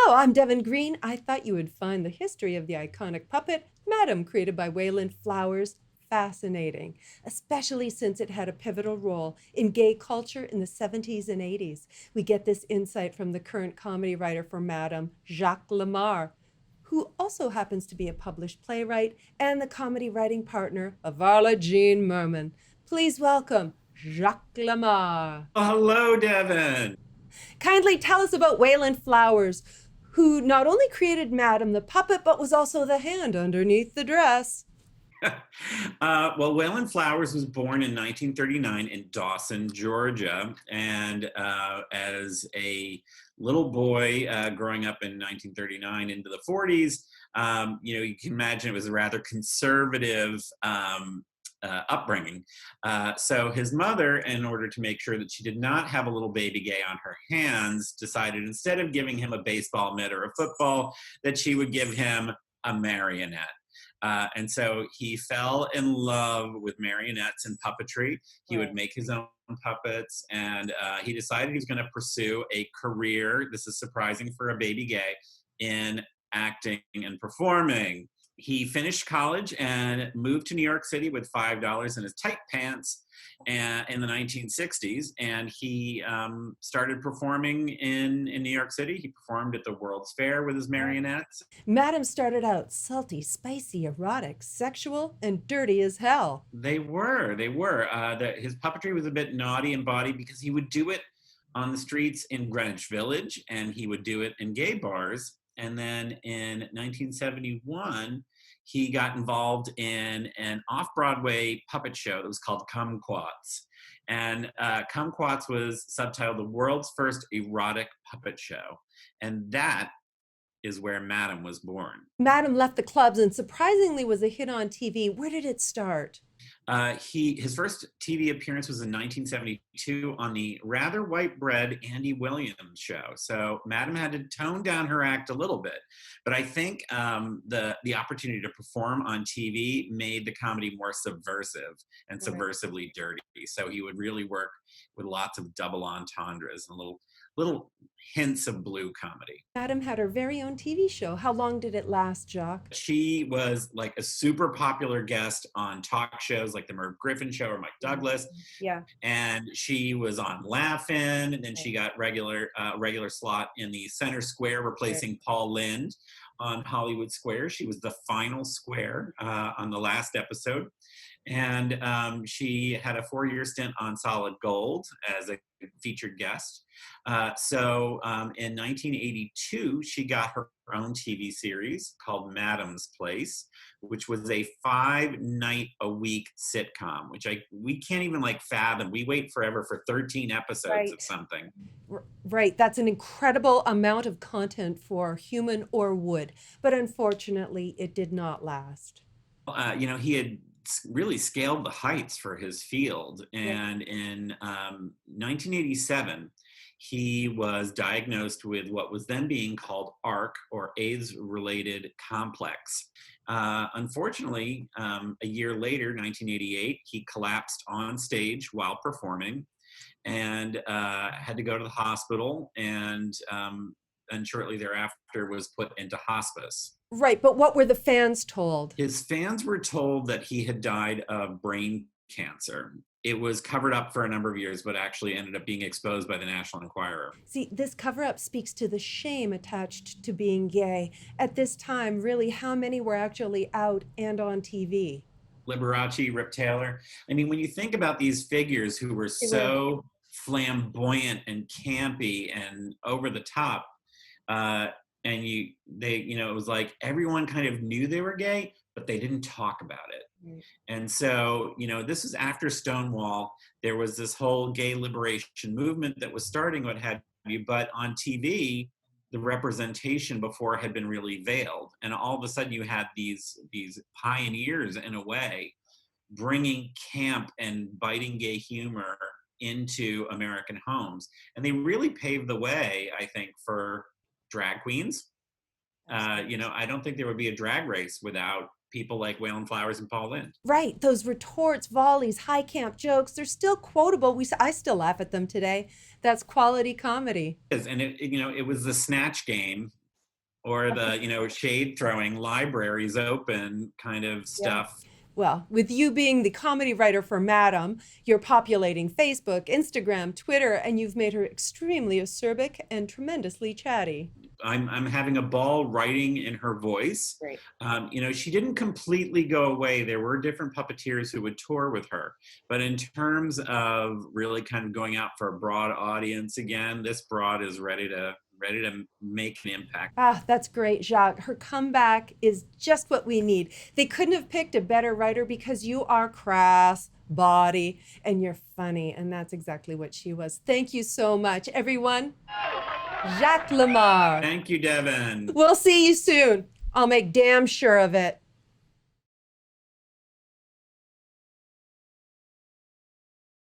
Hello, I'm Deven Green. I thought you would find the history of the iconic puppet, Madam, created by Wayland Flowers, fascinating, especially since it had a pivotal role in gay culture in the 70s and 80s. We get this insight from the current comedy writer for Madam, Jacques Lamarre, who also happens to be a published playwright and the comedy writing partner of Varla Jean Merman. Please welcome Jacques Lamarre. Oh, hello, Devin. Kindly tell us about Wayland Flowers, who not only created Madam the puppet, but was also the hand underneath the dress. Well, Wayland Flowers was born in 1939 in Dawson, Georgia. And as a little boy growing up in 1939 into the 40s, you can imagine it was a rather conservative upbringing. So his mother, in order to make sure that she did not have a little baby gay on her hands, decided instead of giving him a baseball mitt or a football, that she would give him a marionette. And so he fell in love with marionettes and puppetry. He would make his own puppets, and he decided he was going to pursue a career, this is surprising for a baby gay, in acting and performing. He finished college and moved to New York City with $5 in his tight pants in the 1960s. And he started performing in New York City. He performed at the World's Fair with his marionettes. Madam started out salty, spicy, erotic, sexual, and dirty as hell. They were. His puppetry was a bit naughty and bawdy because he would do it on the streets in Greenwich Village, and he would do it in gay bars. And then in 1971, he got involved in an off-Broadway puppet show that was called Kumquats. And Kumquats was subtitled The World's First Erotic Puppet Show. And that is where Madam was born. Madam left the clubs and surprisingly was a hit on TV. Where did it start? His first TV appearance was in 1972 on the rather white bread Andy Williams show. So Madam had to tone down her act a little bit, but I think the opportunity to perform on TV made the comedy more subversive and subversively dirty. So he would really work with lots of double entendres and little hints of blue comedy. Madam had her very own TV show. How long did it last, Jacques? She was like a super popular guest on talk shows like the Merv Griffin Show or Mike Douglas. Yeah. And she was on Laugh-In, and then she got regular slot in the center square, replacing Paul Lynde on Hollywood Square. She was the final square on the last episode. And she had a 4-year stint on Solid Gold as a featured guest. So in 1982, she got her own TV series called Madam's Place, which was a 5-night-a-week sitcom, which we can't even fathom. We wait forever for 13 episodes of something. Right. That's an incredible amount of content for human or wood. But unfortunately, it did not last. He had really scaled the heights for his field. And in 1987, he was diagnosed with what was then being called ARC, or AIDS-related complex. Unfortunately, a year later, 1988, he collapsed on stage while performing and had to go to the hospital, and shortly thereafter was put into hospice. Right, but what were the fans told? His fans were told that he had died of brain cancer. It was covered up for a number of years, but actually ended up being exposed by the National Enquirer. See, this cover-up speaks to the shame attached to being gay. At this time, really, how many were actually out and on TV? Liberace, Rip Taylor. I mean, when you think about these figures who were so flamboyant and campy and over the top, and it was like everyone kind of knew they were gay, but they didn't talk about it. And so, this is after Stonewall. There was this whole gay liberation movement that was starting, what have you, but on TV, the representation before had been really veiled. And all of a sudden you had these pioneers, in a way, bringing camp and biting gay humor into American homes. And they really paved the way, I think, for drag queens. I don't think there would be a drag race without people like Wayland Flowers and Paul Lynde. Right, those retorts, volleys, high camp jokes, they're still quotable. I still laugh at them today. That's quality comedy. And it was the snatch game or the, shade throwing libraries open kind of Yeah. stuff. Well, with you being the comedy writer for Madam, you're populating Facebook, Instagram, Twitter, and you've made her extremely acerbic and tremendously chatty. I'm having a ball writing in her voice. Great. She didn't completely go away. There were different puppeteers who would tour with her, but in terms of really kind of going out for a broad audience again, this broad is ready to make an impact. Ah, that's great, Jacques. Her comeback is just what we need. They couldn't have picked a better writer because you are crass, bawdy, and you're funny, and that's exactly what she was. Thank you so much, everyone. Jacques Lamarre. Thank you, Deven. We'll see you soon. I'll make damn sure of it.